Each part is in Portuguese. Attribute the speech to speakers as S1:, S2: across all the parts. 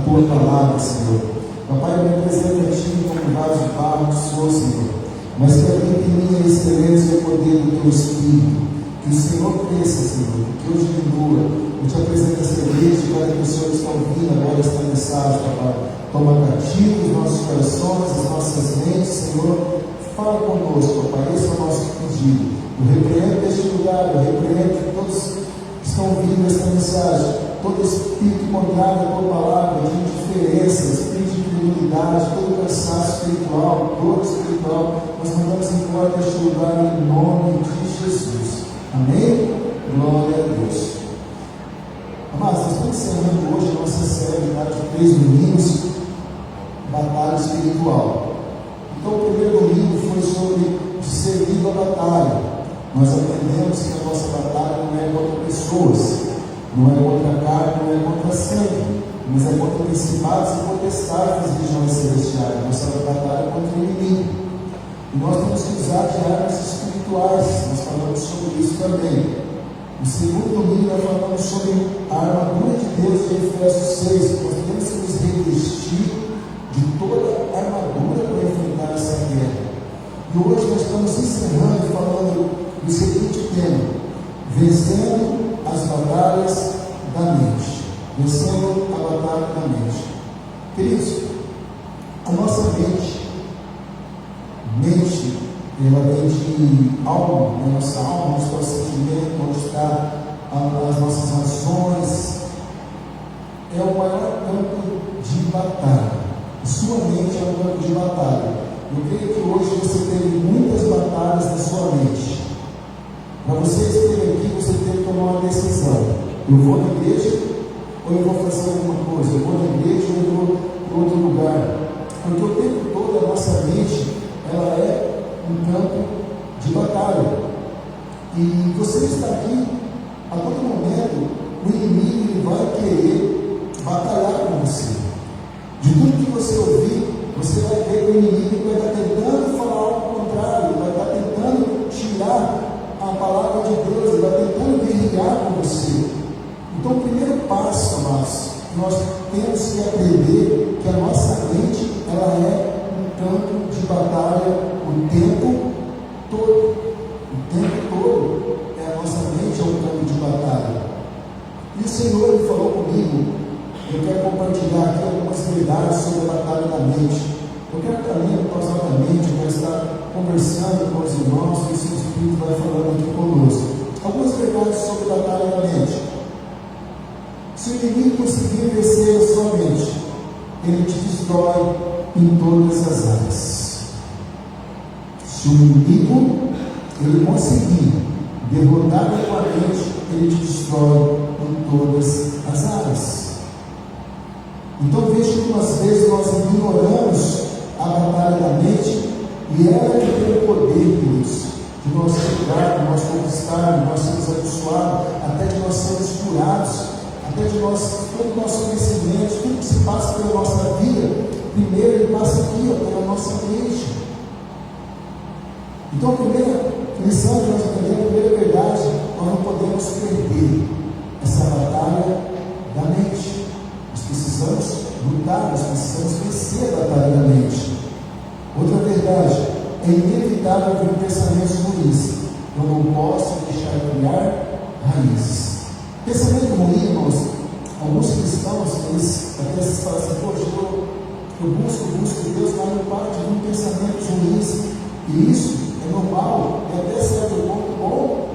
S1: tua palavra, Senhor. Papai, eu me apresento a Ti como vaso de barro que sou, Senhor, mas que habita em mim a excelência e o poder do Teu Espírito. Que o Senhor cresça, Senhor, que eu diminua. Eu te apresento essa igreja e cada pessoa que está ouvindo agora esta mensagem, Papai. Toma cativo os nossos corações, as nossas mentes, Senhor. Fala conosco, Papai, esse é o nosso pedido. Eu repreendo este lugar, eu repreendo todos que estão ouvindo esta mensagem, todo espírito contrário à tua palavra, de indiferença, espírito de incredulidade, todo cansaço espiritual, dor espiritual, nós mandamos embora deste lugar em nome de Jesus. Amém? Glória a Deus. Amados, nós estamos encerrando hoje a nossa série de 3 domingos, batalha espiritual. Então, o primeiro domingo foi sobre discernir a batalha. Nós aprendemos que a nossa batalha não é contra pessoas, não é contra a carne, não é contra sangue, mas é contra principados e potestades das regiões celestiais. Nossa batalha é contra o inimigo. E nós temos que usar de armas espirituais. Nós falamos sobre isso também. No segundo domingo nós falamos sobre a armadura de Deus de Efésios 6. Nós temos que nos revestir de toda a armadura para enfrentar essa guerra. E hoje nós estamos encerrando falando do seguinte tema: vencendo as batalhas da mente. Vencendo a batalha da mente. Queridos, a nossa mente, ela vem de alma, a nossa alma, onde está o sentimento, onde está as nossas ações. É o maior campo de batalha. Sua mente é um campo de batalha. Eu creio que hoje você teve muitas batalhas na sua mente. Para você estar aqui, você tem que tomar uma decisão. Eu vou na igreja ou eu vou fazer alguma coisa? Eu vou na igreja ou eu vou para outro lugar? Porque o tempo todo a nossa mente, ela é um campo de batalha. E você está aqui, a todo momento, o inimigo ele vai querer batalhar com você. De tudo que você ouvir, você vai ver que o inimigo vai estar tentando falar algo contrário, vai estar tentando tirar a palavra de Deus, ele vai tentando guerrear com você. Então, o primeiro passo, amados, nós temos que aprender que a nossa mente, ela é um campo de batalha o tempo todo. O tempo todo, a nossa mente é um campo de batalha. E o Senhor ele falou comigo. Eu quero compartilhar aqui algumas verdades sobre a batalha da mente. Eu quero também, pausadamente, eu quero estar conversando com os irmãos, que esse Espírito vai falando aqui conosco. Algumas verdades sobre a batalha da mente. Se o inimigo conseguir vencer a sua mente, ele te destrói em todas as áreas. Se o inimigo ele conseguir derrotar a tua mente, ele te destrói em todas as áreas. Então veja que umas vezes nós ignoramos a batalha da mente e ela que tem o poder, queridos, de nós chegar, de nós conquistar, de nós sermos abençoados, até de nós sermos curados, até de nós, todo o nosso conhecimento, tudo que se passa pela nossa vida, primeiro ele passa aqui, pela nossa mente. Então a primeira lição que nós aprendemos, a primeira verdade, nós não podemos perder essa batalha da mente. Nós precisamos lutar, nós precisamos vencer a batalha da mente. Outra verdade, é inevitável vir pensamentos ruins. Eu não posso deixar criar raízes. Pensamento ruim, irmãos, alguns cristãos, eles até se falam assim: poxa, eu busco Deus, mas não para de vir pensamentos ruins. E isso é normal, é até certo ponto bom.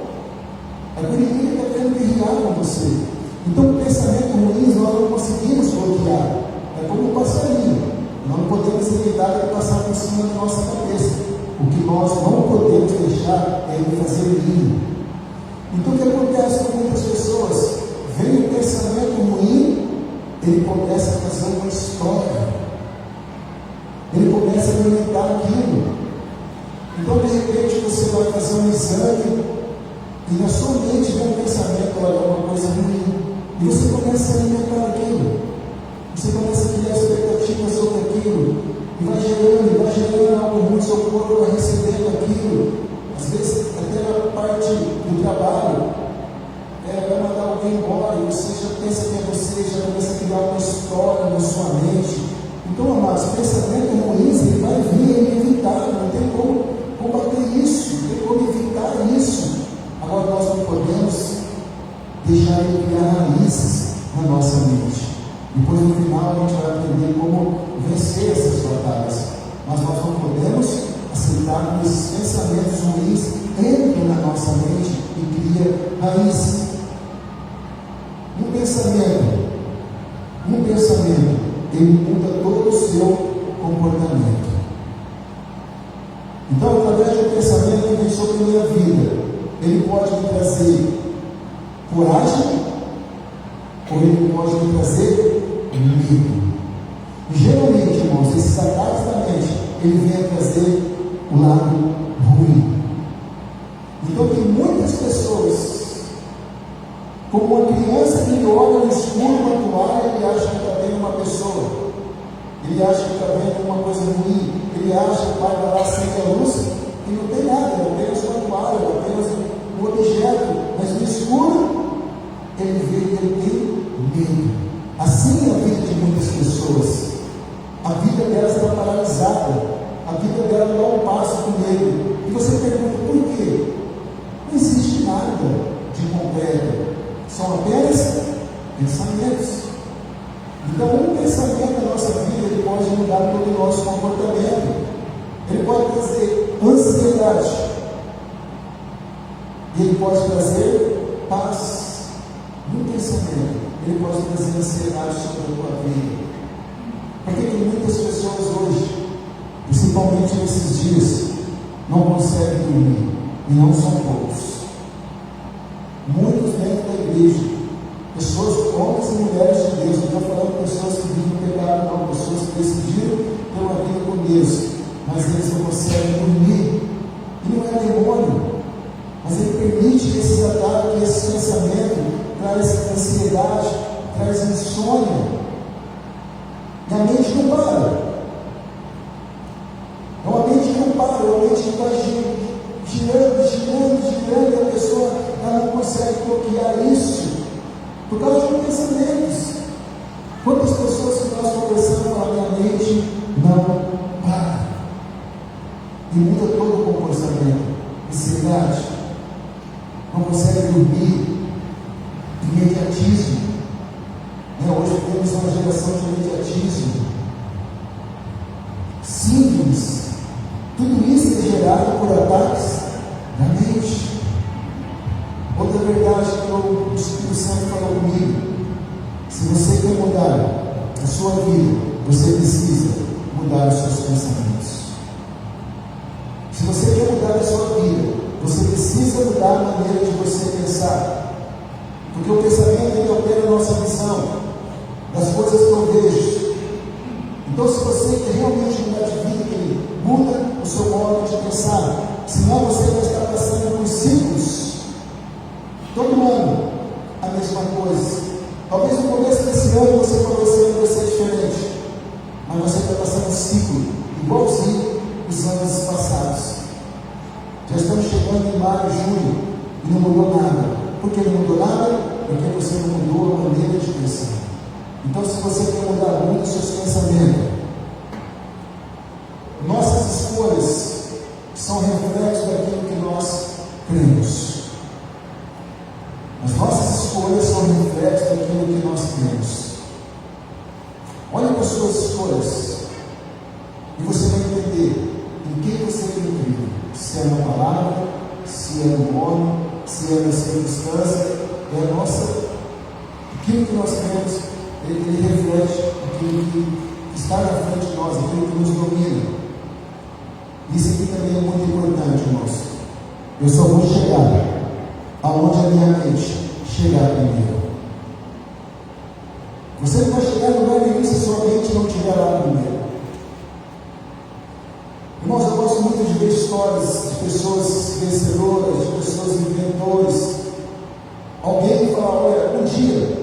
S1: É que o inimigo está querendo guerrear com você. Então, pensamento ruins nós não conseguimos bloquear. É como um passarinho. Nós não podemos evitar ele passar por cima da nossa cabeça. O que nós não podemos deixar é ele fazer ninho. Então, o que acontece com muitas pessoas? Vem um pensamento ruim, ele começa a fazer uma história. Ele começa a alimentar aquilo. Então, de repente, você vai fazer um exame e na sua mente vem um pensamento, olha, uma coisa ruim. E você começa a alimentar aquilo. Você começa a criar expectativas sobre aquilo. E vai gerando algo ruim, seu corpo vai recebendo aquilo. Às vezes, até na parte do trabalho, vai mandar alguém embora e você já pensa que é você, já começa a criar uma história na sua mente. Então, amados, pensamentos ruins, ele vai vir, é inevitável, não tem como combater isso, não tem como evitar isso. Agora, nós não podemos deixar ele criar raízes na nossa mente. Depois, no final, a gente vai aprender como vencer essas batalhas. Mas nós não podemos aceitar que esses pensamentos ruins entrem na nossa mente e criem raízes. Um pensamento, ele muda todo o seu comportamento. Então, através de um pensamento que vem sobre a minha vida, ele pode me trazer coragem, ou ele pode me trazer medo. E geralmente, irmãos, esses ataques da mente, ele vem a trazer o lado ruim. Então, tem muitas pessoas, como uma criança que olha no escuro uma toalha, ele acha que está vendo uma pessoa, ele acha que está vendo uma coisa ruim, ele acha que vai lá acende a luz e não tem nada, é apenas uma toalha, é apenas um objeto, mas no escuro ele vê que ele tem medo. Assim é a vida de muitas pessoas. A vida delas está paralisada, a vida dela não dá um passo com medo. E você pergunta por quê? Não existe nada de concreto. São apenas pensamentos. Então, um pensamento da nossa vida, ele pode mudar todo o nosso comportamento. Ele pode trazer ansiedade. E ele pode trazer paz. Um pensamento, ele pode trazer ansiedade sobre a tua vida. Porque tem muitas pessoas hoje, principalmente nesses dias, não conseguem dormir. E não são poucos. Muitos dentro da igreja, pessoas, homens e mulheres de Deus, não estou falando de pessoas que vivem no pecado, não, pessoas que decidiram ter uma vida com Deus, mas eles não conseguem dormir. E não é demônio, mas ele permite que esses ataques, que esse pensamento traz ansiedade, traz insônia, e a mente não para. Então a mente não para, a mente vai girando, e a pessoa ela não consegue bloquear isso por causa de pensamentos. Quantas pessoas que nós conversamos falam, minha mente não para, e muda todo o comportamento, ansiedade, não consegue dormir, imediatismo. Hoje temos uma geração de imediatismo, síndromes. Tudo isso é gerado por ataques da mente. Outra verdade que o Espírito Santo falou comigo: se você quer mudar a sua vida, você precisa mudar os seus pensamentos. Se você quer mudar a sua vida, você precisa mudar a maneira de você pensar. Porque o pensamento ele altera a nossa visão das coisas que eu vejo. Então, se você quer realmente mudar de vida, ele muda o seu modo de pensar. Senão você vai estar passando por ciclos. Todo ano, a mesma coisa. Talvez no começo desse ano você falou esse ano vai ser diferente. Mas você está passando um ciclo igualzinho os anos passados. Já estamos chegando em maio, junho, e não mudou nada. Por que não mudou nada? Porque você não mudou a maneira de pensar. Então, se você quer mudar muito os seus pensamentos, nossas escolhas são reflexos daquilo que nós cremos. As nossas escolhas são reflexos daquilo que nós cremos. Olha para as suas escolhas e você vai entender em quem você tem crido. Se é na palavra, se é no homem, se é na circunstância, é a nossa. Aquilo que nós cremos, ele reflete aquilo que está na frente de nós, aquilo que nos domina. Isso aqui também é muito importante, irmãos. Eu só vou chegar aonde a minha mente chegar primeiro. Você não vai chegar no lugar nenhum se a sua mente não estiver lá primeiro. Irmãos, eu gosto muito de ver histórias de pessoas vencedoras, de pessoas inventores. Alguém fala, olha, um dia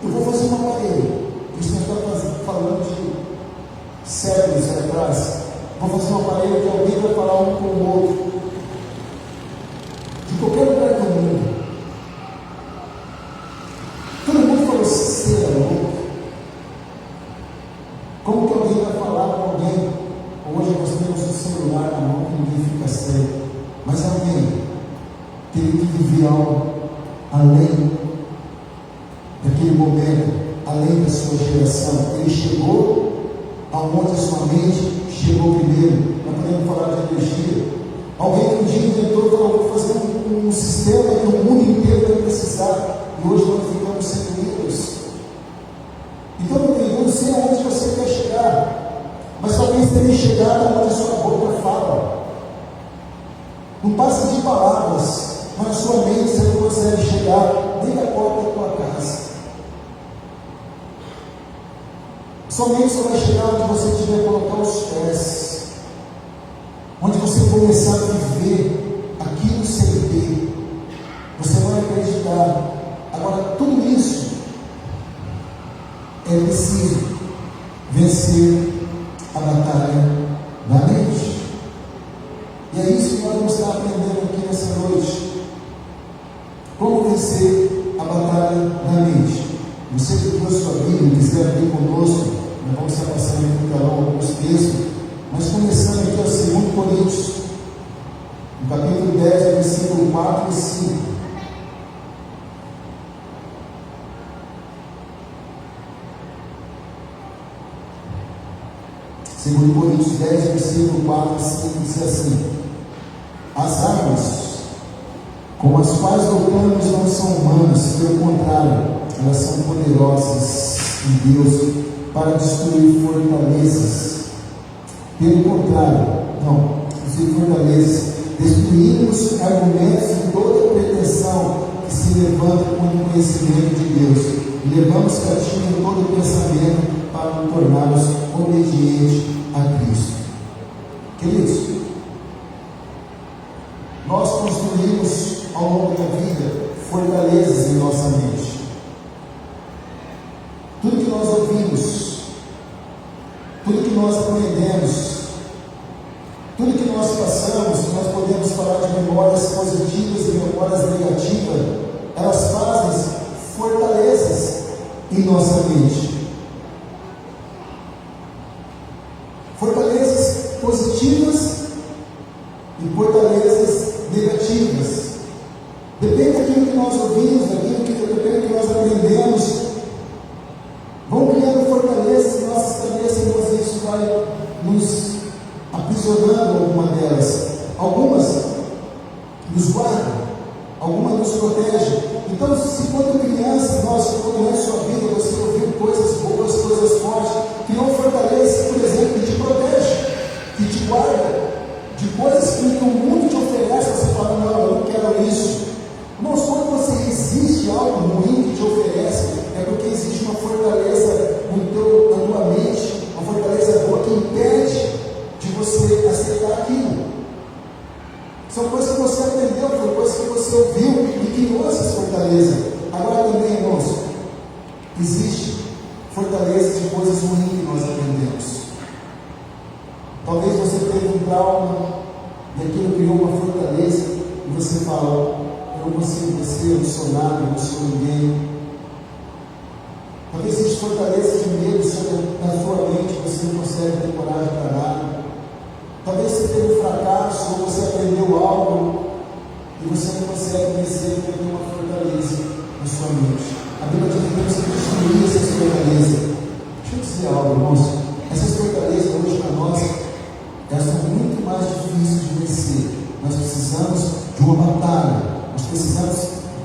S1: eu vou fazer um aparelho. Isso nós estamos falando de séculos atrás. Vou fazer um aparelho que alguém vai falar um com o outro. De qualquer lugar do mundo. Todo mundo falou, você é louco. Como que alguém vai falar com alguém? Hoje nós temos o celular na mão que ninguém fica cego. Mas alguém teve que viver algo além daquele momento, além da sua geração. Ele chegou aonde a sua mente chegou primeiro. Nós podemos falar de energia. Alguém um dia inventou e falou: vou fazer um sistema que o mundo inteiro vai precisar. E hoje nós ficamos sem Windows. Então eu não sei aonde você quer chegar, mas talvez tenha chegado aonde a sua boca fala. Não passa de palavras, mas na sua mente você não consegue chegar nem à porta da tua casa. Somente você vai chegar onde você tiver que colocar os pés, onde você começar a viver aquilo sem ter. Você vai acreditar. Agora, tudo isso é preciso vencer a batalha da mente. E é isso que nós vamos estar aprendendo aqui nessa noite. Como vencer a batalha da mente. Você que trouxe sua Bíblia, quiser vir conosco, nós vamos estar passando aqui no telão alguns textos, mas começando aqui a 2 Coríntios, no capítulo 10, versículo 4 e 5. Segundo Coríntios 10, versículo 4 e 5, diz assim: as armas com as quais lutamos não são humanas, pelo contrário, elas são poderosas em Deus para destruir fortalezas. Pelo contrário, não, destruir fortalezas, destruímos argumentos e toda pretensão que se levanta contra o conhecimento de Deus, e levamos cativo todo pensamento para nos tornarmos obedientes a Cristo. Queridos, nós construímos ao longo da vida fortalezas em nossa mente. Tudo que nós ouvimos, tudo que nós aprendemos, tudo que nós passamos, nós podemos falar de memórias positivas e memórias negativas, elas fazem fortalezas em nossa mente. Fortalezas positivas e fortalezas negativas. Depende daquilo que nós ouvimos, depende do que nós aprendemos. Vão criando fortalezas em nossas cabeças e às vezes isso vai nos aprisionando alguma delas. Algumas nos guardam, algumas nos protegem. Então, se quando criança, durante sua vida, você ouviu coisas boas, coisas fortes, criou fortalezas, por exemplo, que te protege, que te guarda de coisas que o mundo te oferece, você fala: não, eu não quero isso. Irmãos, quando você resiste a algo ruim que te oferece, é porque existe uma fortaleza na tua mente, uma fortaleza boa que impede de você aceitar aquilo. São coisas que você aprendeu, são coisas que você ouviu e criou essas fortalezas. Agora também, irmãos, existe fortaleza de coisas ruins que nós aprendemos. Talvez você tenha um trauma e aquilo criou uma fortaleza e você fala: eu não consigo vencer, eu não sou nada, eu não sou ninguém. Talvez existe fortaleza de medo na sua mente, você não consegue ter coragem para nada. Talvez você tenha um fracasso, ou você aprendeu algo e você não consegue vencer porque tem uma fortaleza na sua mente. A Bíblia diz que temos que destruir essas fortalezas. Deixa eu dizer algo, irmãos. Essas fortalezas hoje para nós, elas são muito mais difíceis de vencer. Nós precisamos de uma batalha. Nós precisamos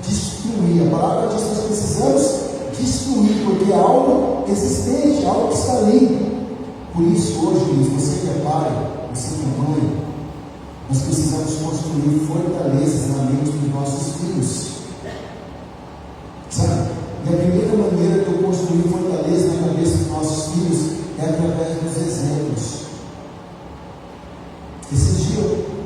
S1: destruir. A palavra diz que nós precisamos destruir, porque é algo existente, algo que está ali. Por isso, hoje, você que é pai, você que é mãe, nós precisamos construir fortalezas na mente dos nossos filhos. Sabe? E a primeira maneira de eu construir fortaleza na cabeça dos nossos filhos é através dos exemplos. Esse dia,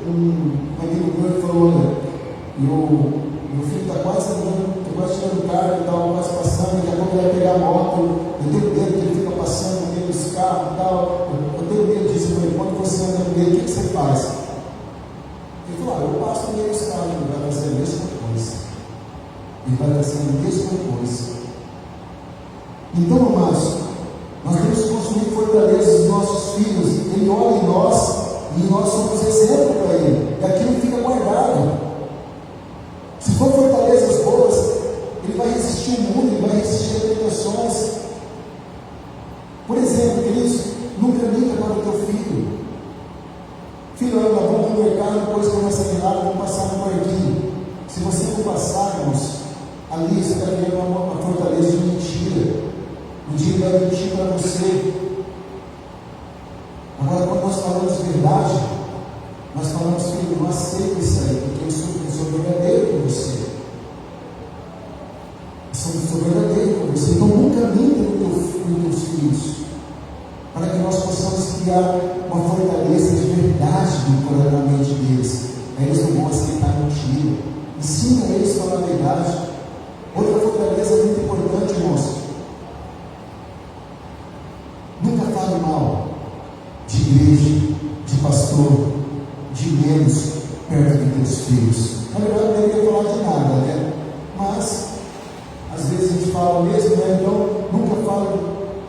S1: um amigo meu falou: olha, meu filho está quase andando, estou quase tirando o carro e tal, quase passando, daqui a pouco ele vai pegar a moto, eu tenho medo que ele fica passando no meio dos carros e tal, eu tenho medo disso. Eu falei: quando você anda no meio, o que você faz? Ele falou: eu passo no meio dos carros, ele vai fazer a mesma coisa. Ele vai fazer a mesma coisa. Então, amados, nós temos que construir fortaleza exemplo para ele, e aquilo fica guardado. Se for fortalezas boas, ele vai resistir ao mundo, ele vai resistir a tentações. Por exemplo, queridos, nunca minta para o teu filho. Filho, eu vou no mercado, depois começa a virar, vou passar no parquinho. Se você não passar, irmãos, ali você está criando uma fortaleza de mentira. Um dia ele vai mentir para você. Agora, quando nós falamos verdade, nós falamos, filho, não aceita isso aí, porque eu sou verdadeiro com você. Eu sou verdadeiro com você. Então nunca minta nos teus filhos, para que nós possamos criar uma fortaleza de verdade na mente deles. Aí eles não vão aceitar mentira. Ensina eles a falar a verdade. Outra fortaleza muito importante, irmãos: nunca fale mal de igreja, de pastor, de menos perto de teus filhos. Na verdade, não deveria falar de nada, né? Mas às vezes a gente fala mesmo, né? Então nunca fale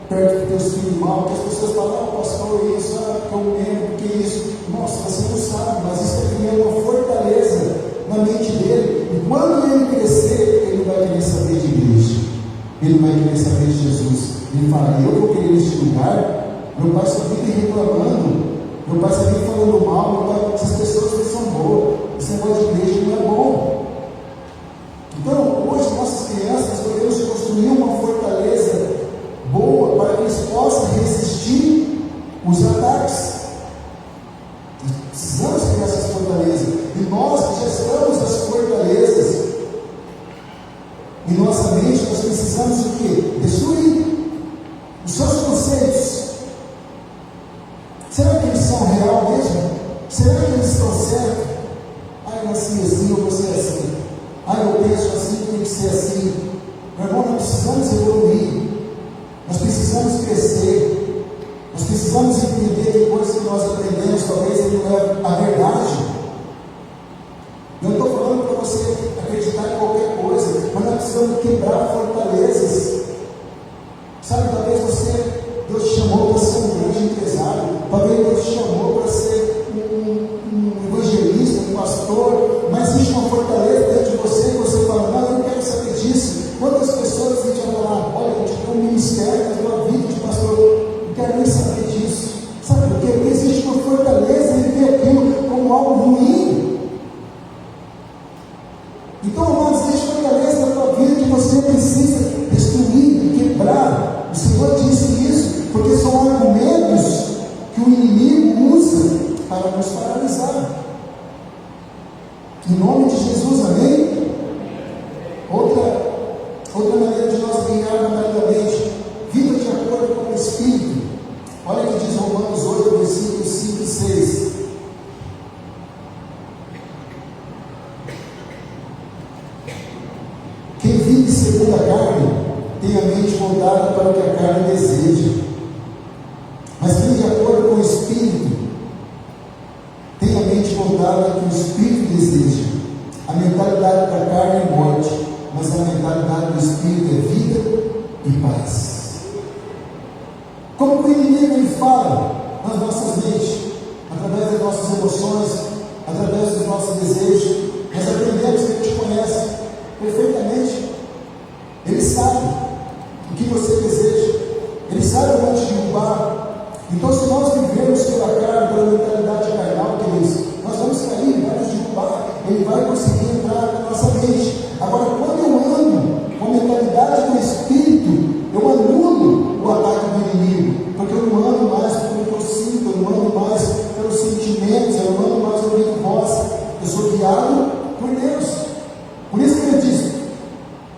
S1: perto de teus filhos mal, porque as pessoas falam, pastor, isso, que eu lembro, que isso. Nossa, você não sabe, mas isso está criando uma fortaleza na mente dele. E quando ele crescer, ele vai querer saber de igreja, ele vai querer saber de Jesus. Ele fala, eu vou querer este lugar. Meu pai só vive reclamando, meu pai só vive falando mal, meu pai, essas pessoas não são boas, esse negócio de igreja não é bom. Então, hoje, nossas crianças, podemos construir uma fortaleza boa para que eles possam resistir os ataques. Nós precisamos criar essas fortalezas, e nós que já estamos nas fortalezas em nossa mente, nós precisamos o quê? Destruir os seus conceitos. Será que eles são real mesmo? Será que eles estão certos? Eu nasci assim, eu vou ser assim. Eu penso assim, tem que ser assim. Meu irmão, nós precisamos evoluir. Nós precisamos crescer. Nós precisamos entender que coisas que nós aprendemos, talvez ele não é a verdade. Eu não estou falando para você acreditar em qualquer coisa, mas nós precisamos quebrar fortalezas. Sabe, talvez Deus te chamou para ser um grande empresário, talvez Deus te chamou para ser um evangelista, um pastor, mas existe uma fortaleza dentro de você que você fala, não, eu não quero saber disso. Quantas pessoas a gente vai falar, olha, a gente tem um ministério, a tua vida de pastor, não quero nem saber disso. Sabe por quê? Porque existe uma fortaleza, ele vê aquilo como algo ruim. Então, amados, existe fortaleza na tua vida que você precisa destruir e quebrar. O Senhor disse isso, porque são argumentos que o inimigo usa para nos paralisar. Em nome de Jesus, amém? Outra maneira de nós guiar maioritariamente, viva de acordo com o Espírito. Olha o que diz Romanos 8, versículos 5 e 6. Quem vive segundo a carne, tem a mente voltada para o que a carne deseja. Mas quem de acordo com o Espírito, tem a mente voltada para o que o Espírito deseja. A mentalidade da carne é morte, mas a mentalidade do Espírito é vida e paz. Como que o inimigo ele fala nas nossas mentes? Através das nossas emoções, através dos nossos desejos. Nós aprendemos que ele te conhece perfeitamente. Ele sabe o que você deseja, ele sabe onde te derrubar. Então, se nós vivemos pela carne, pela mentalidade carnal, queridos, nós vamos cair, ele vai nos derrubar, ele vai conseguir entrar na nossa mente. Agora, quando eu ando com a mentalidade do Espírito, eu anulo o ataque do inimigo, porque eu não ando mais pelo que eu sinto, eu não ando mais pelos sentimentos, eu não ando mais ouvindo voz, eu sou guiado por Deus. Por isso que ele diz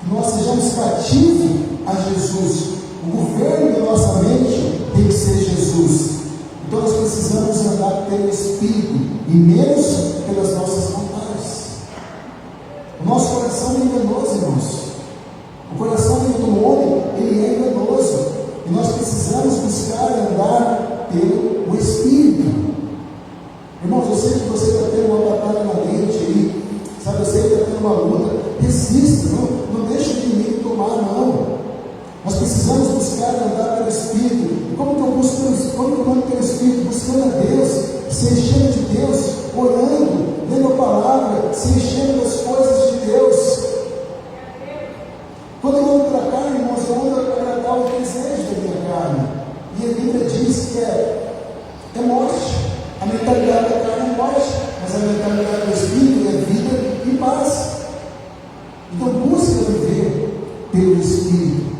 S1: que nós sejamos cativos a Jesus. O governo da nossa mente tem que ser Jesus. Então nós precisamos andar pelo Espírito e menos pelas nossas vontades. O nosso coração é enganoso, irmãos. O coração do homem, ele é enganoso. E nós precisamos buscar andar pelo Espírito. Irmãos, eu sei que você está tendo uma batalha na mente aí, sabe, eu sei que está tendo uma luta. Resista, não deixe o inimigo tomar, não. Nós precisamos buscar andar pelo Espírito. E como que eu busco pelo Espírito? Buscando a Deus, ser cheio de Deus. orando, lendo a palavra, se enchendo das coisas de Deus. Quando eu ando para a carne, irmãos, eu ando a agradar o desejo da minha carne. E a Bíblia diz que é morte. A mentalidade da carne é morte, mas a mentalidade do Espírito é vida e paz. Então busca viver pelo Espírito.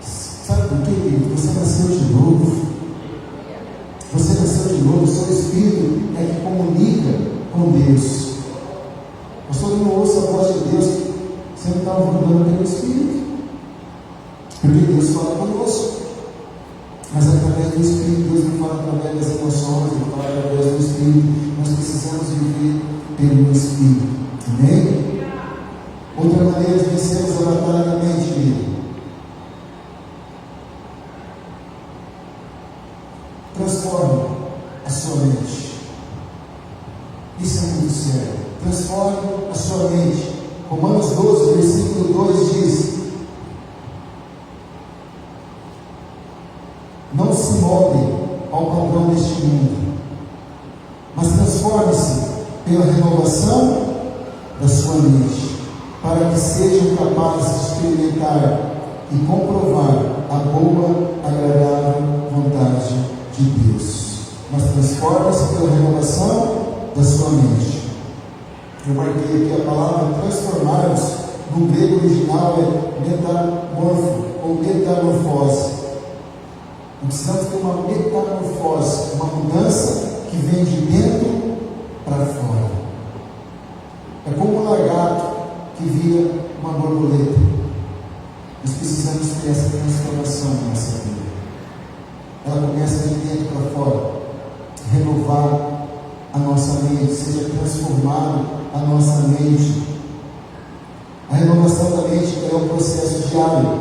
S1: Sabe por quê, querido? Você nasceu de novo. Você nasceu de novo. O seu Espírito é que comunica com Deus. Pastor, eu não ouço a voz de Deus. Você não está ouvindo pelo Espírito. Porque Deus fala conosco. Mas através do Espírito, Deus não fala através das emoções, Ele fala através do Espírito. Nós precisamos viver pelo Espírito. Amém? Outra maneira de vencermos a batalha da mente, querido. Transforme a sua mente. Isso é muito sério. Transforme a sua mente. Romanos 12, versículo 2 diz: não se moldem ao padrão deste mundo, mas transforme-se pela renovação da sua mente, para que sejam capazes de experimentar e comprovar a boa, agradável vontade de Deus. Mas transforme-se pela renovação da sua mente. Eu marquei aqui a palavra transformar-nos, no grego original é metamorfo ou metamorfose. Precisamos ter uma metamorfose, uma mudança que vem de dentro para fora. É como um lagarto que vira uma borboleta. Nós precisamos ter essa transformação na nossa vida. Ela começa de dentro para fora. Renovar a nossa mente, seja transformado a nossa mente. A renovação da mente é um processo diário.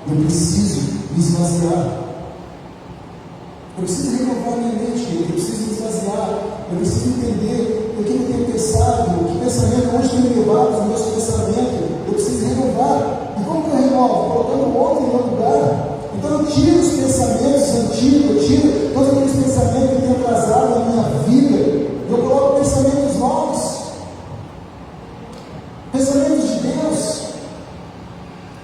S1: Eu preciso me esvaziar. Eu preciso renovar minha mente, eu preciso me esvaziar, eu preciso entender o que eu tenho pensado, que pensamento, onde tem me levado os meus pensamentos. Eu preciso renovar. E como que eu renovo? Colocando o outro em meu lugar. Então eu tiro os pensamentos antigos, eu tiro todos aqueles pensamentos que têm atrasado a minha vida. Eu coloco pensamentos novos, pensamentos de Deus.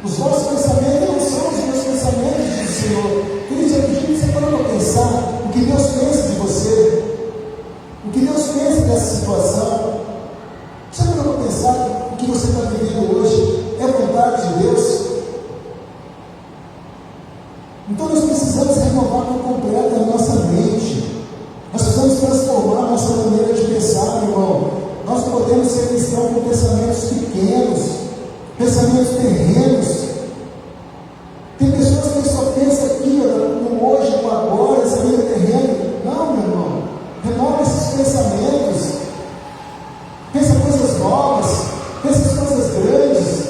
S1: Os vossos pensamentos não são os meus pensamentos, diz o Senhor. Queridos, eu pedi que você para pensar o que Deus pensa de você, o que Deus pensa dessa situação. Você para pensar o que você está vivendo hoje é vontade de Deus. Então nós precisamos renovar por completo a nossa mente. Nós precisamos transformar a nossa maneira de pensar, irmão. Nós não podemos ser cristãos com pensamentos pequenos, pensamentos terrenos. Tem pessoas que só pensam aqui, no hoje, no agora, essa vida terrena. Não, meu irmão. Renova esses pensamentos. Pensa coisas novas. Pensa coisas grandes.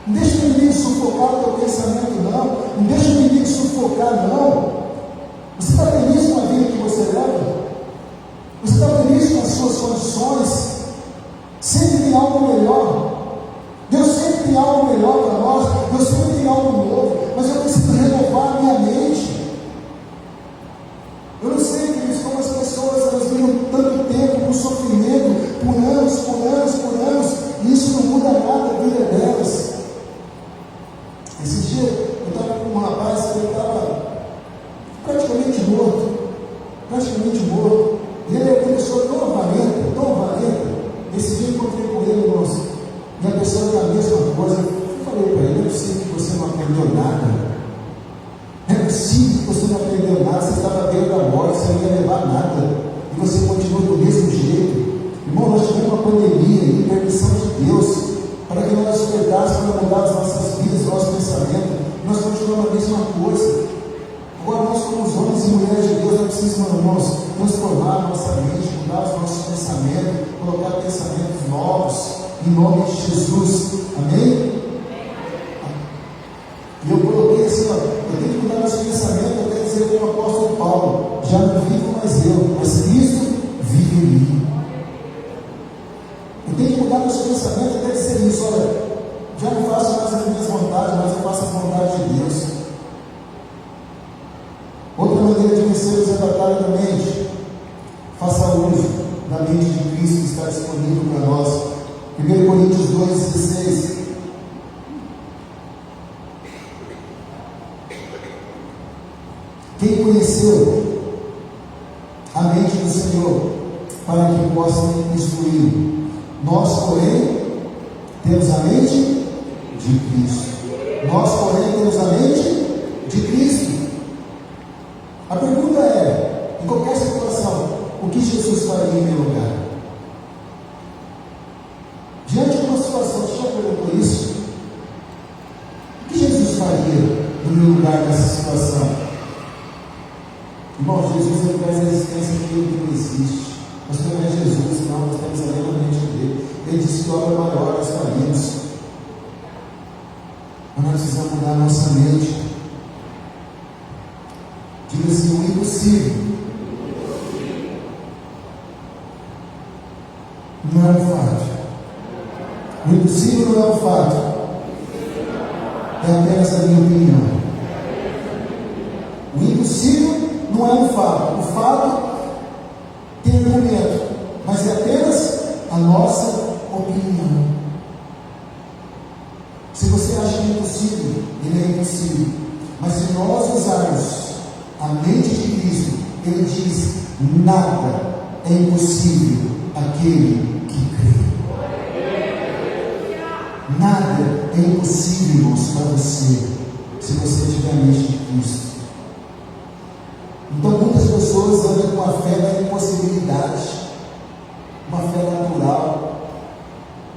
S1: Não deixa o inimigo sufocar o teu pensamento, não. Não deixa o inimigo sufocar, não. Você está feliz com a vida que você leva? Você está feliz com as suas condições? Sempre tem algo melhor. Deus sempre tem algo melhor para nós. Deus sempre tem algo novo. Mas eu preciso renovar a minha mente. Eu não sei, queridos, como as pessoas elas viram tanto tempo com sofrimento, por anos, e isso não muda nada a vida delas. Esse dia eu estava com um rapaz que ele estava praticamente morto. E ele é uma pessoa tão avarenta. Esse dia eu encontrei com ele, irmãos, e a pessoa era a mesma coisa. Eu falei para ele: não é possível que você não aprendeu nada. Não é possível que você não aprendeu nada. Você estava à beira da morte, você não ia levar nada. E você continua do mesmo jeito. Irmão, nós tivemos uma pandemia e permissão de Deus para que nós despertássemos para mudar as nossas vidas, o nosso pensamento. Nós continuamos a mesma coisa. Agora nós, como os homens e mulheres de Deus, nós precisamos, irmãos, transformar a nossa mente, mudar os nossos pensamentos, colocar pensamentos novos, em nome de Jesus. Amém? E eu coloquei assim, eu tenho que mudar meus pensamentos, até dizer como o apóstolo Paulo: já não vivo mais eu, mas Cristo vive em mim. Eu tenho que mudar meus pensamentos, até dizer isso: olha, já não faço mais as minhas vontades, mas eu faço a vontade de Deus. Outra maneira de vencermos a batalha da mente: Faça uso da mente de Cristo que está disponível para nós. 1 Coríntios 2,16. Quem conheceu a mente do Senhor para que possa instruí-lo? Nós, porém, temos a mente de Cristo. Nós, porém, temos a mente de Cristo. A pergunta é, em qualquer situação, o que Jesus faria em meu lugar? Diante de uma situação, você já perguntou isso? O que Jesus faria no meu lugar nessa situação? Irmão, Jesus ele traz a existência daquilo que não existe. Nós não é Jesus, não, nós temos a mesma mente dele. Ele disse que obra maior nós faríamos. Mas nós precisamos mudar a nossa mente. Diga assim, o impossível não é um fato. O impossível não é um fato. É apenas a minha opinião. O impossível não é um fato. O fato tem argumento, mas é apenas a nossa opinião. Se você acha que é impossível, ele é impossível. Mas se nós usarmos a mente de Cristo, ele diz: nada é impossível àquele que crê. Nada é impossível, irmãos, para você, se você tiver a mente de Cristo. Então muitas pessoas andam com a fé da impossibilidade, uma fé natural.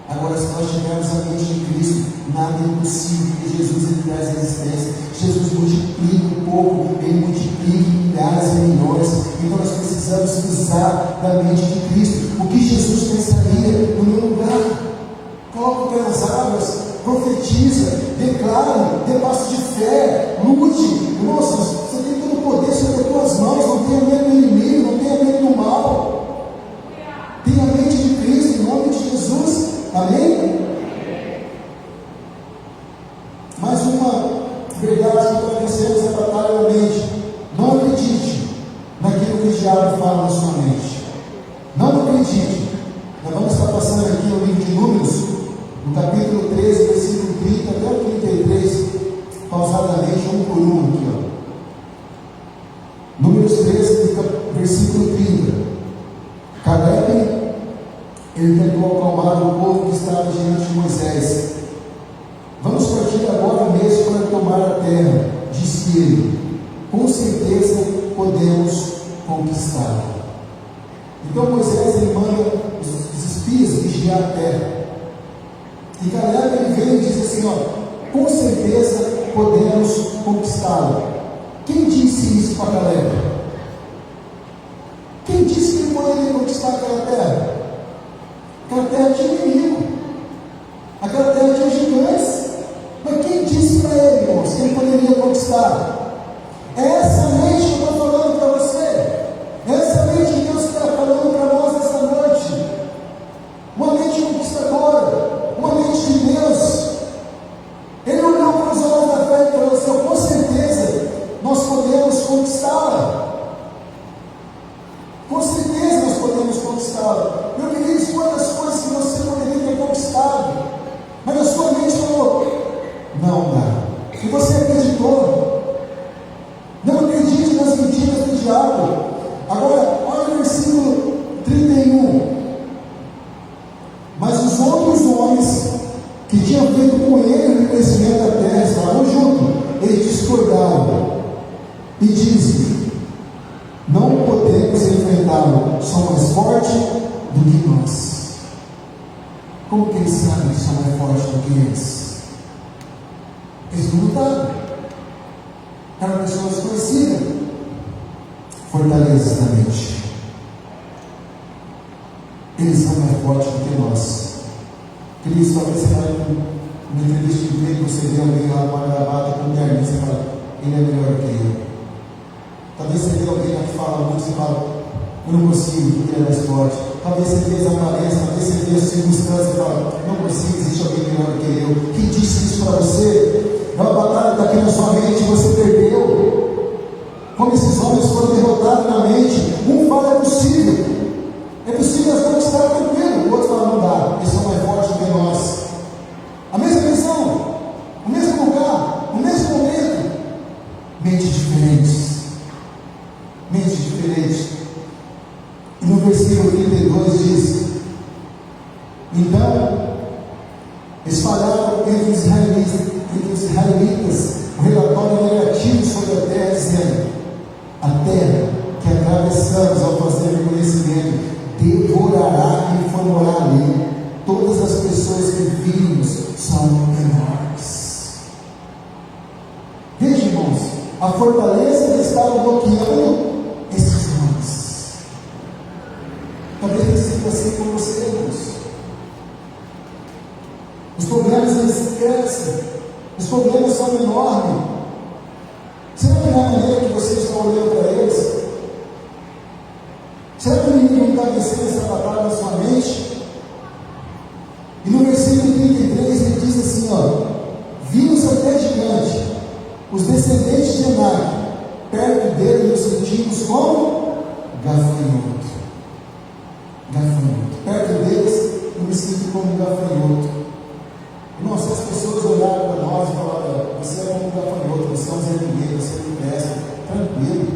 S1: Agora, se nós tivermos a mente de Cristo, nada é impossível, porque Jesus ele traz a existência. Jesus multiplica um pouco, ele multiplica em milhares e milhões. Então nós precisamos usar da mente de Cristo. O que Jesus pensaria no meu lugar? Coloca o pé nas águas, profetiza, declara, dê passo de fé, lute. Nossa, você tem todo o poder sobre as tuas mãos, não tenha medo do inimigo, não tenha medo do mal. Tenha a mente de Cristo, em nome de Jesus. Amém? Mais uma verdade que para vencermos a batalha da mente: não acredite naquilo que o diabo fala na sua mente. Não acredite. Nós vamos estar passando aqui no livro de Números, no capítulo 13, versículo 30 até o 33, pausadamente, um por um aqui, ó. Números 13, versículo 30. Caleb, ele tentou acalmar o povo que estava diante de Moisés. Vamos partir agora mesmo para tomar a terra, disse ele. Com certeza podemos conquistá-la. Então Moisés ele manda os espias vigiar a terra. E Caleb ele vem e diz assim, ó, com certeza podemos conquistá-la. Quem disse isso para Caleb? Quem disse que ele poderia conquistar aquela terra? Aquela terra tinha inimigo, aquela terra tinha gigantes. Mas quem disse para ele, irmãos, que ele poderia conquistar? É essa mente que eu estou falando para você. É essa mente que Deus está falando para nós nessa noite. Uma mente conquistadora, uma mente de Deus. Ele olhou para os olhos da fé e falou assim: com certeza nós podemos conquistá-la. Com certeza nós podemos conquistá-la. Meu querido, quantas coisas que você poderia ter conquistado, mas a sua mente falou: não dá. E você acreditou. Não acredite nas mentiras do diabo. Agora, olha o versículo 31. Mas os outros homens que tinham feito com ele o conhecimento da terra estavam juntos. Eles discordaram e dizem: não podemos enfrentá-lo, são mais fortes do que nós. Como que eles sabem que são mais fortes do que eles? Eles não lutaram. Eram pessoas desconhecidas. Fortalezas da mente. Eles são mais fortes do que nós. Queridos, talvez você vai numa entrevista de emprego, você vê alguém lá com uma gravata, com um terninho, você fala: ele é melhor que eu. Talvez você vê alguém lá que fala muito, você fala: eu não consigo, porque ele é mais forte. Talvez você vê as aparências, talvez você vê as circunstâncias e fala: não consigo, existe alguém melhor que eu. Quem disse isso para você? É uma batalha que está aqui na sua mente, você perdeu. Como esses homens foram derrotados na mente. Um fala: é possível. versículo 32 diz: então espalharam entre os israelitas um relatório negativo sobre a terra, dizendo: a terra que atravessamos ao fazer reconhecimento devorará quem for morar ali. Todas as pessoas que vimos são enormes. Veja, irmãos, a fortaleza que estava bloqueando esses homens. Talvez tenha sido assim com você, irmãos. Os problemas eles crescem, os problemas são enormes. Será que não é a maneira que você está olhando para eles? Será que o inimigo não está vencendo essa batalha na sua mente? E no versículo 33 ele diz assim: vimos até gigante, os descendentes de Enac, perto dele nos sentimos como gafanhoto. Perto deles eu me sinto como gafanhoto. Irmão, se as pessoas olharem para nós e falarem: você é como um gafanhoto, você é um Zé Ninguém, você não presta, tranquilo.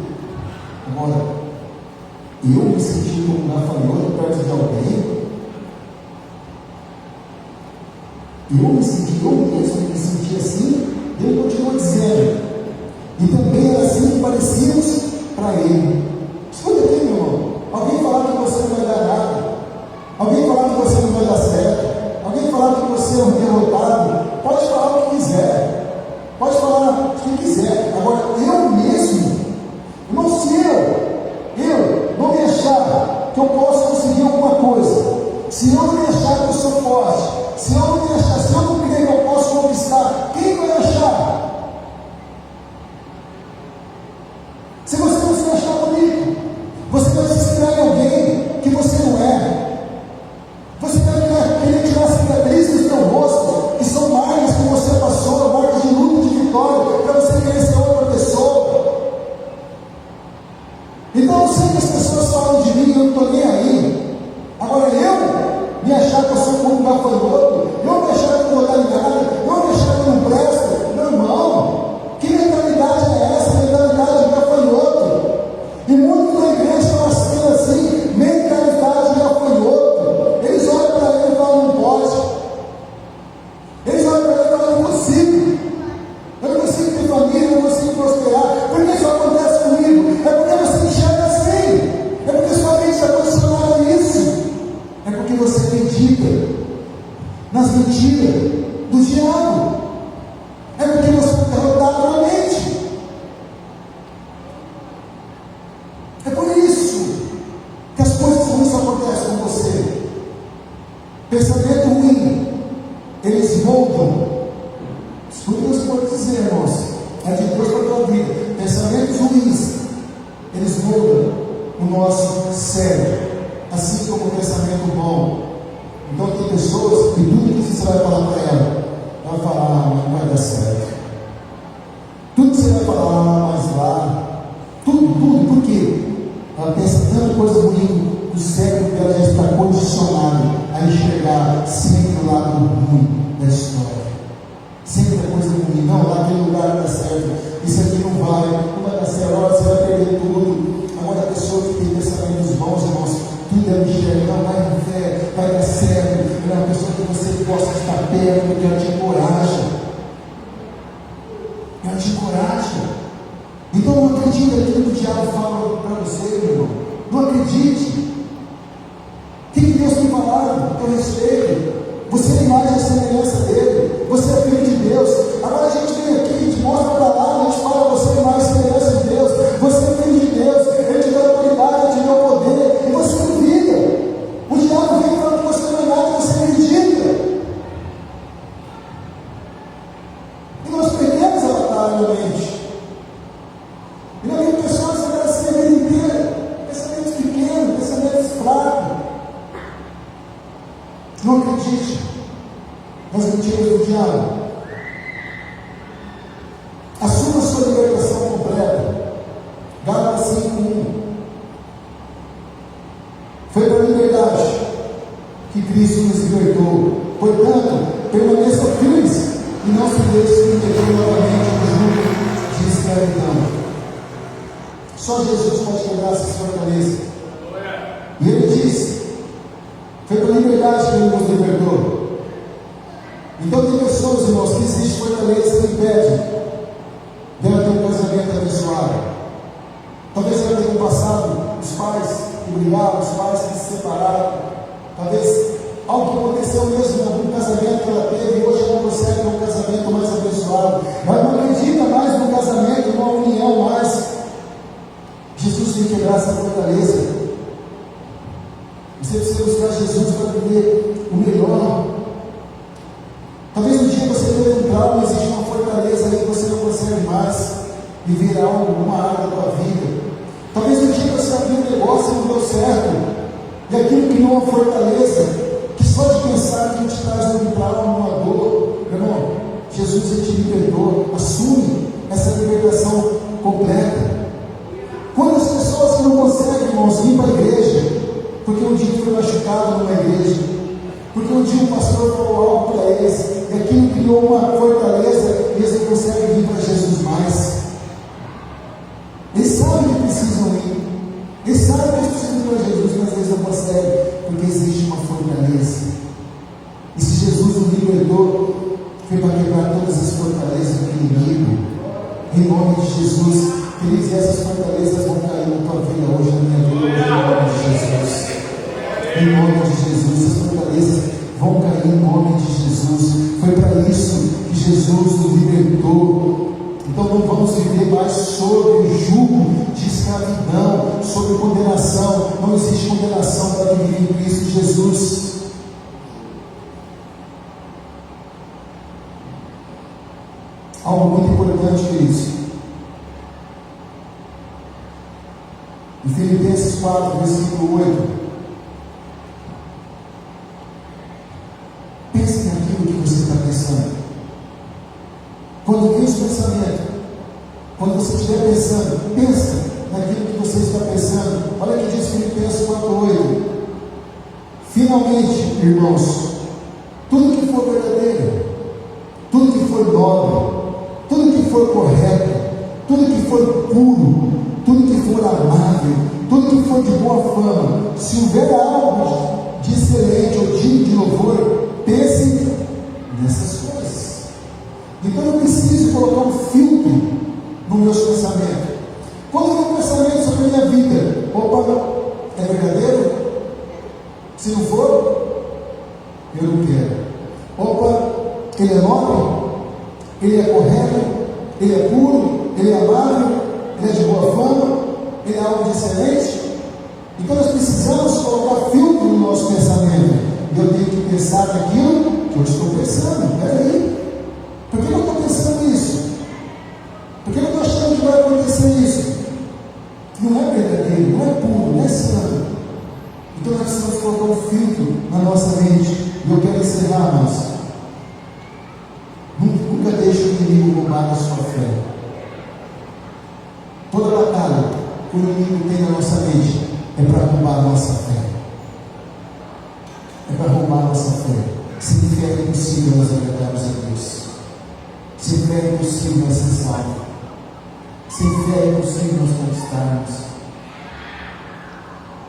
S1: Agora, eu me senti como um gafanhoto perto de alguém. Eu mesmo me senti assim. Ele continua dizendo: e também era assim que parecíamos para ele. Escuta aqui, meu irmão. Alguém falar que você não vai dar nada, alguém falar que você não vai dar certo, alguém falar que você é um derrotado, pode falar o que quiser, pode falar o que quiser. Agora, eu mesmo, irmão, se eu não me achar que eu posso conseguir alguma coisa, se eu não me achar que eu sou forte, se eu não me achar, se eu não crer que eu posso conquistar, quem vai achar? Se você não se achar bonito, você vai se inspirar em alguém que você não é. Você vai querer tirar cicatrizes do teu rosto, que são marcas que você passou, marcas de luta, de vitória, para você querer ser outra pessoa. Então eu sei que as pessoas falam de mim, eu não estou nem aí. Agora eu me achar que eu sou como um gafanhoto, eu me achar que eu não vou dar em nada, eu me achar que eu não presto, meu irmão, que mentalidade é essa? Mentalidade de gafanhoto. E muitos da igreja estão assim, mentalidade de gafanhoto. Eles olham para ele e falam: não pode. Eles olham para ele e falam: eu não consigo ter família, eu não consigo prosperar. Por que isso acontece comigo? É porque você enxerga assim, é porque sua mente está condicionada a isso, é porque você acredita nas mentiras do diabo, é porque você é derrotado na mente. É por isso que as coisas ruins acontecem com você. Pensamento ruim, eles moldam. Escuta o que eu vou dizer, irmãos, é de Deus para a tua vida. Pensamentos ruins, eles moldam o nosso cérebro, assim como o pensamento bom. Então tem pessoas que tudo que você vai falar para ela, ela vai falar: não vai dar certo. Tudo que você vai falar, mas lá, tudo, por quê? Ela pensa tanta coisa ruim, o cérebro dela já está condicionado a enxergar sempre o lado ruim da história. Sempre a coisa ruim: não, lá aquele lugar não dá certo, isso aqui não vai dar certo, olha, você vai perder tudo. Agora a pessoa que tem pensamentos bons, irmãos, tudo é enxerga, não, vai com fé, vai dar certo. É uma pessoa que você possa estar perto, porque ela te encoraja. Ela te encoraja. Então não acredite naquilo que o diabo fala para você, meu irmão. Não acredite. O que Deus tem falado a teu respeito? Você é a imagem e a semelhança dele. Você é filho de Deus. Agora a gente vem aqui, te mostra para lá, a gente fala: você é a imagem e a semelhança de Deus. Você é filho de Deus. Ele te dá autoridade, ele te dá poder. E você duvida. O diabo vem falando que você não é nada, você acredita. E nós perdemos a batalha na mente. E nós vemos pessoas que assim a vida inteira, pensamentos pequenos, pensamentos fracos. Não acredite nas mentiras do diabo. Assuma a sua libertação completa. Gálatas 5:1. Foi para a liberdade que Cristo nos libertou. Portanto, permaneçam firmes e não se deixem meter novamente no jugo de escravidão. Só Jesus pode quebrar essas fortalezas. E ele disse: foi pela liberdade que ele nos libertou. Então tem pessoas, irmãos, que existe fortaleza que impede dela ter um casamento abençoado. Talvez ela tenha passado os pais que brigaram, os pais que se separaram. Talvez algo que aconteceu mesmo em algum casamento que ela teve e hoje ela não consegue ter um casamento mais abençoado. Ela não acredita mais no casamento, numa união mais. Jesus tem que quebrar essa fortaleza. Você precisa buscar Jesus para viver o melhor. Talvez um dia você tenha um trauma, existe uma fortaleza aí que você não consegue mais viver algo, uma área da tua vida. Talvez um dia você abriu um negócio e não deu certo, e aquilo criou uma fortaleza que só de pensar que te traz um trauma, uma dor. Meu irmão, Jesus ele te libertou. Assume essa libertação completa. Quantas pessoas que não conseguem, irmãos, vir para a igreja porque um dia foi machucado numa igreja, porque um dia o pastor falou algo para eles e aquilo criou uma fortaleza e eles não conseguem vir para Jesus mais. Eles sabem que precisam ir, eles sabem que precisam ir para Jesus, mas eles não conseguem, porque existe uma fortaleza. E se Jesus nos libertou, foi para quebrar todas as fortalezas do inimigo. Em nome de Jesus, queridos, essas fortalezas vão cair na tua vida hoje, na minha vida, hoje, em nome de Jesus. Em nome de Jesus, as fortalezas vão cair em nome de Jesus. Foi para isso que Jesus nos libertou. Então não vamos viver mais sob o jugo de escravidão, sob condenação. Não existe condenação para quem vive em Cristo Jesus. Algo muito importante, queridos. Em Filipenses 4, versículo 8. Pense naquilo que você está pensando. Quando vem esse pensamento, quando você estiver pensando, pensa naquilo que você está pensando. Olha o que diz Filipenses 4:8. Finalmente, irmãos, tudo que for verdadeiro, tudo que for nobre, tudo que for correto, tudo que for puro, tudo que for amável, tudo que for de boa fama, se houver algo de excelente ou digno de louvor, pense nessas coisas. Então eu preciso colocar um filtro nos meus pensamentos. Quando eu tenho um pensamento sobre a minha vida, opa, é verdadeiro? Se não for, eu não quero. Opa, ele é nobre? Ele é correto? Ele é puro? Ele é amável? Ele é de boa fama? Ele é algo de excelente? Então nós precisamos colocar filtro no nosso pensamento. E eu tenho que pensar naquilo que eu estou pensando. Peraí, por que eu estou pensando isso? Por que eu estou achando que vai acontecer isso? Não é verdadeiro, não é puro, não é santo. Então nós precisamos colocar um filtro na nossa mente. E eu quero encerrar, irmãos. Nunca deixe o inimigo roubar a sua fé. Toda batalha que o inimigo tem na nossa mente é para roubar a nossa fé. É para roubar a nossa fé. Sem fé é impossível nós agradarmos a Deus. Sem fé é impossível nós ser salvos. Sem fé é impossível nós conquistarmos.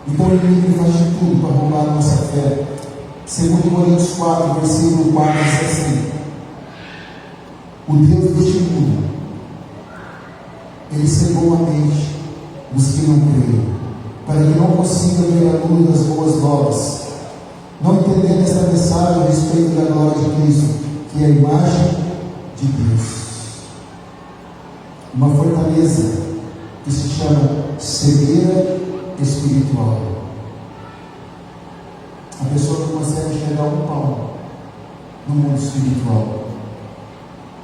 S1: Então o inimigo faz de tudo para roubar a nossa fé. 2 Coríntios 4, versículo 4 diz assim: o Deus deste mundo, ele cegou a mente dos que não creem, para que não consigam ver a luz das boas novas, não entendendo esta mensagem a respeito da glória de Cristo, que é a imagem de Deus. Uma fortaleza que se chama cegueira espiritual. A pessoa não consegue enxergar um palmo no mundo espiritual.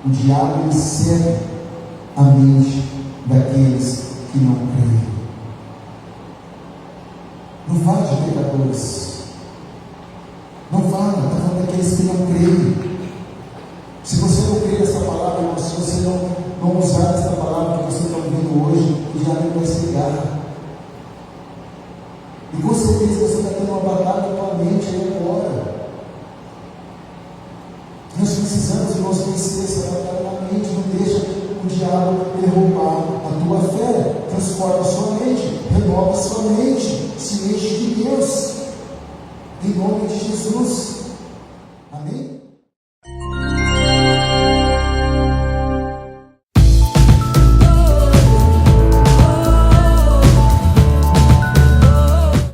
S1: O diabo ele cega a mente daqueles que não creem. Não fala de pecadores. Não fala, está falando daqueles que não creem. Se você não crê nessa palavra, irmão, se você não usar essa palavra que você está ouvindo hoje, o diabo vai cegar. E com certeza você está tendo uma batalha na tua mente aí agora. Nós precisamos, irmãos, vencer essa batalha na mente. Não deixa o diabo roubar a tua fé. transforma a sua mente, renova a sua mente, se enche de Deus, em nome de Jesus. Amém?